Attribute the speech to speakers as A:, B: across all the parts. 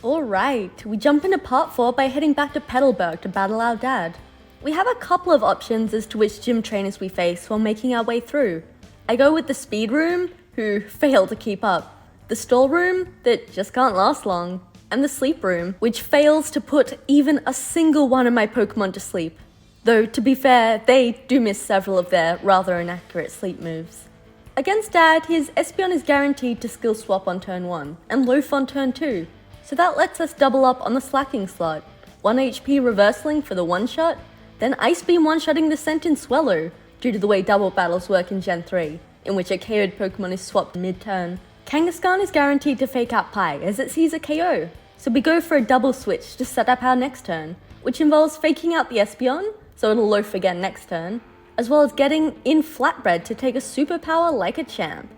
A: Alright, we jump into part 4 by heading back to Petalburg to battle our dad. We have a couple of options as to which gym trainers we face while making our way through. I go with the speed room, who fail to keep up, the stall room, that just can't last long, and the sleep room, which fails to put even a single one of my Pokemon to sleep. Though, to be fair, they do miss several of their rather inaccurate sleep moves. Against Dad, his Espeon is guaranteed to skill swap on turn 1, and Loaf on turn 2, so that lets us double up on the slacking slot. 1 HP reverseling for the one-shot, then Ice Beam one-shotting the Sentient Swallow, due to the way double battles work in Gen 3, in which a KO'd Pokemon is swapped mid-turn. Kangaskhan is guaranteed to fake out Pi as it sees a KO, so we go for a double switch to set up our next turn, which involves faking out the Espeon, so it'll Loaf again next turn, as well as getting in Flatbread to take a superpower like a champ.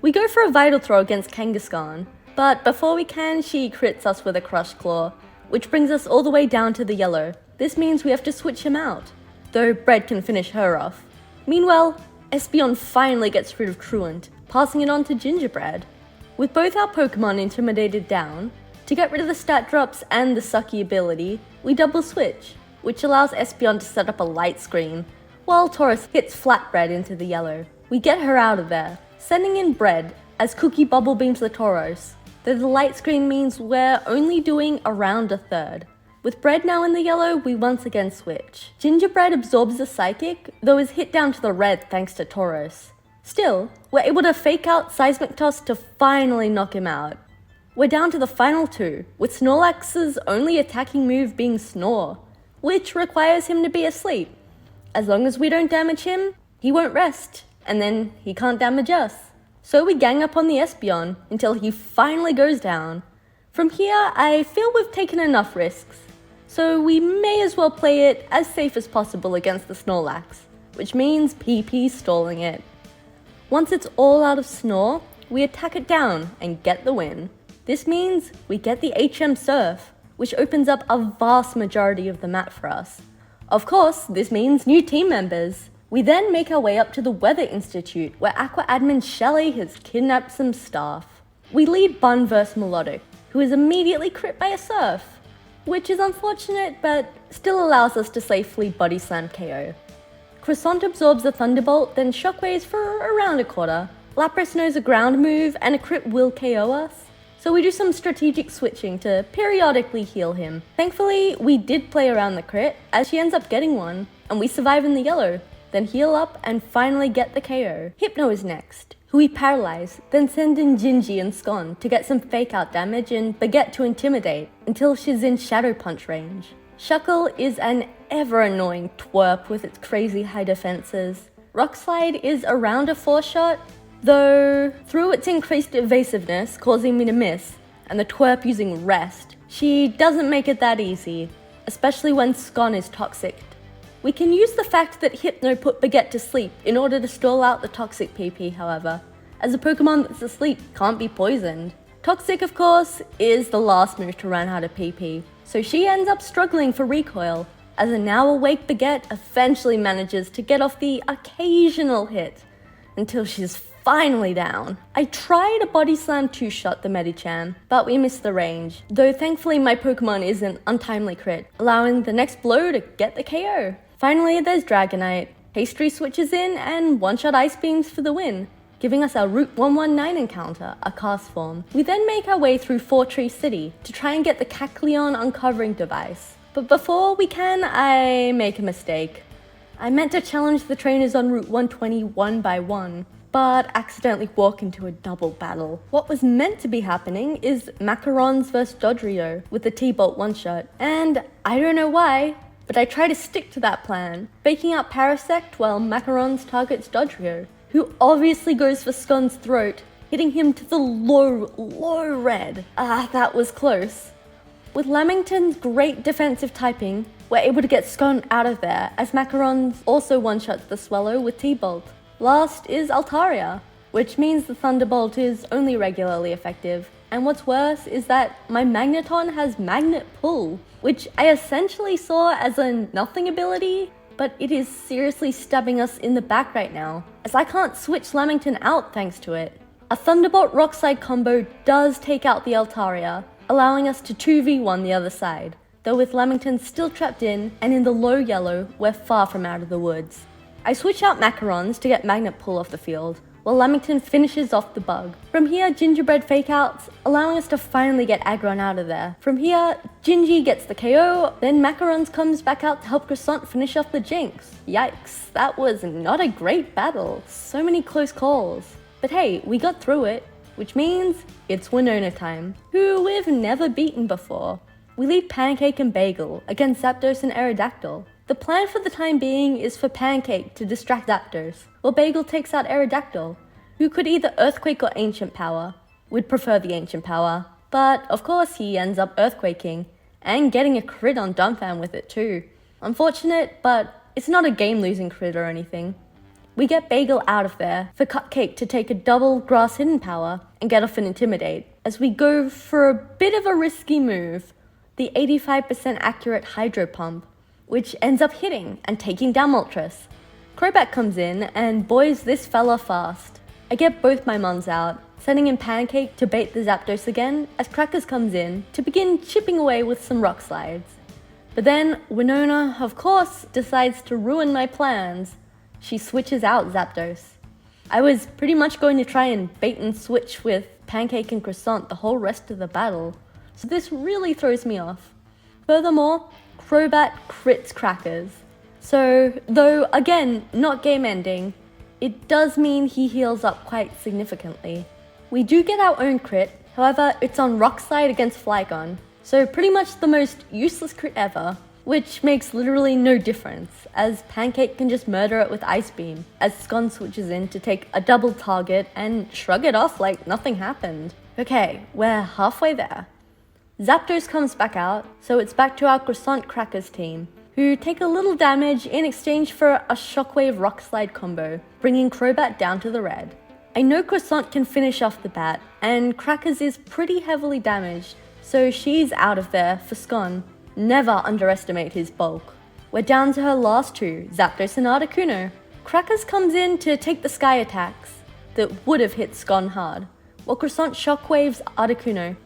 A: We go for a Vital Throw against Kangaskhan, but before we can, she crits us with a Crush Claw, which brings us all the way down to the yellow. This means we have to switch him out, though Bread can finish her off. Meanwhile, Espeon finally gets rid of Truant, passing it on to Gingerbread. With both our Pokemon intimidated down, to get rid of the stat drops and the sucky ability, we double switch, which allows Espeon to set up a light screen, while Tauros hits Flatbread into the yellow. We get her out of there, sending in Bread as Cookie bubble beams the Tauros, though the light screen means we're only doing around a third. With Bread now in the yellow, we once again switch. Gingerbread absorbs the Psychic, though is hit down to the red thanks to Tauros. Still, we're able to fake out Seismic Toss to finally knock him out. We're down to the final 2, with Snorlax's only attacking move being Snore, which requires him to be asleep. As long as we don't damage him, he won't rest, and then he can't damage us. So we gang up on the Espeon until he finally goes down. From here, I feel we've taken enough risks, so we may as well play it as safe as possible against the Snorlax, which means PP stalling it. Once it's all out of Snore, we attack it down and get the win. This means we get the HM Surf, which opens up a vast majority of the map for us. Of course, this means new team members. We then make our way up to the Weather Institute, where Aqua Admin Shelly has kidnapped some staff. We lead Bun vs Melodic, who is immediately crit by a Surf, which is unfortunate, but still allows us to safely Body Slam KO. Croissant absorbs a Thunderbolt, then Shockwaves for around a quarter. Lapras knows a ground move, and a crit will KO us, so we do some strategic switching to periodically heal him. Thankfully, we did play around the crit, as she ends up getting one, and we survive in the yellow, then heal up and finally get the KO. Hypno is next, who we paralyze, then send in Gingy and Scon to get some fake out damage and Baguette to intimidate until she's in Shadow Punch range. Shuckle is an ever annoying twerp with its crazy high defenses. Rock Slide is around a 4-shot, though through its increased evasiveness causing me to miss, and the twerp using Rest, she doesn't make it that easy, especially when Scon is toxic. We can use the fact that Hypno put Baguette to sleep in order to stall out the Toxic PP, however, as a Pokemon that's asleep can't be poisoned. Toxic, of course, is the last move to run out of PP, so she ends up struggling for recoil, as a now awake Baguette eventually manages to get off the occasional hit, until she's finally down. I tried a Body Slam 2-shot the Medicham, but we missed the range, though thankfully my Pokemon is an untimely crit, allowing the next blow to get the KO. Finally, there's Dragonite. Pastry switches in and one-shot Ice Beams for the win, giving us our Route 119 encounter, a cast form. We then make our way through Four Tree City to try and get the Cacleon uncovering device. But before we can, I make a mistake. I meant to challenge the trainers on Route 120 one by one, but accidentally walk into a double battle. What was meant to be happening is Macarons vs Dodrio with the T-Bolt one-shot, and I don't know why, but I try to stick to that plan, faking out Parasect while Macarons targets Dodrio, who obviously goes for Scon's throat, hitting him to the low red. That was close. With Lamington's great defensive typing, we're able to get Scon out of there, as Macarons also one-shots the Swallow with T-Bolt. Last is Altaria, which means the Thunderbolt is only regularly effective, and what's worse is that my Magneton has Magnet Pull, which I essentially saw as a nothing ability, but it is seriously stabbing us in the back right now, as I can't switch Lamington out thanks to it. A Thunderbolt Rock Slide combo does take out the Altaria, allowing us to 2v1 the other side. Though with Lamington still trapped in, and in the low yellow, we're far from out of the woods. I switch out Macarons to get Magnet Pull off the field, while Lamington finishes off the bug. From here, Gingerbread fakeouts, allowing us to finally get Aggron out of there. From here, Gingy gets the KO, then Macarons comes back out to help Croissant finish off the Jinx. Yikes, that was not a great battle. So many close calls. But hey, we got through it, which means it's Winona time, who we've never beaten before. We lead Pancake and Bagel against Zapdos and Aerodactyl. The plan for the time being is for Pancake to distract Zapdos, while Bagel takes out Aerodactyl, who could either Earthquake or Ancient Power. We'd prefer the Ancient Power, but of course he ends up Earthquaking, and getting a crit on Dumbfan with it too. Unfortunate, but it's not a game-losing crit or anything. We get Bagel out of there for Cupcake to take a double Grass Hidden Power and get off an Intimidate, as we go for a bit of a risky move, the 85% accurate Hydro Pump, which ends up hitting and taking down Moltres. Crobat comes in and boys this fella fast. I get both my mons out, sending in Pancake to bait the Zapdos again as Crackers comes in to begin chipping away with some Rock Slides. But then Winona, of course, decides to ruin my plans. She switches out Zapdos. I was pretty much going to try and bait and switch with Pancake and Croissant the whole rest of the battle, so this really throws me off. Furthermore, Crobat crits Crackers. So, though again, not game ending, it does mean he heals up quite significantly. We do get our own crit, however, it's on Rock Slide against Flygon, so pretty much the most useless crit ever, which makes literally no difference, as Pancake can just murder it with Ice Beam, as Scon switches in to take a double target and shrug it off like nothing happened. Okay, we're halfway there. Zapdos comes back out, so it's back to our Croissant Crackers team, who take a little damage in exchange for a Shockwave Rock Slide combo, bringing Crobat down to the red. I know Croissant can finish off the bat, and Crackers is pretty heavily damaged, so she's out of there for Scon. Never underestimate his bulk. We're down to her last two, Zapdos and Articuno. Crackers comes in to take the Sky attacks that would have hit Scon hard, while Croissant shockwaves Articuno.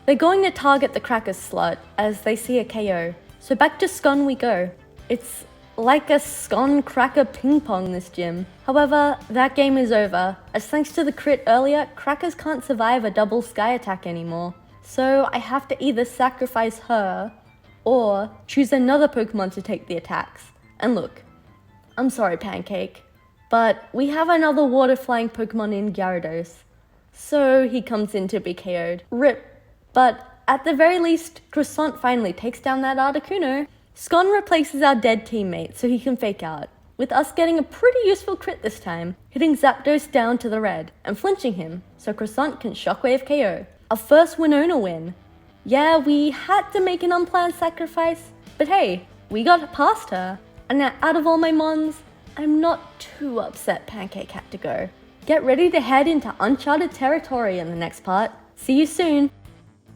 A: They're going to target the Crackers slut as they see a KO, so back to Scon we go. It's like a Scon Cracker ping pong this gym. However, that game is over, as thanks to the crit earlier, Crackers can't survive a double Sky attack anymore. So I have to either sacrifice her, or choose another Pokemon to take the attacks. And look, I'm sorry Pancake, but we have another water flying Pokemon in Gyarados. So he comes in to be KO'd. RIP. But at the very least, Croissant finally takes down that Articuno. Scon replaces our dead teammate so he can fake out, with us getting a pretty useful crit this time, hitting Zapdos down to the red, and flinching him, so Croissant can Shockwave KO. Our first Winona win. Yeah, we had to make an unplanned sacrifice, but hey, we got past her. And now, out of all my mons, I'm not too upset Pancake had to go. Get ready to head into uncharted territory in the next part. See you soon!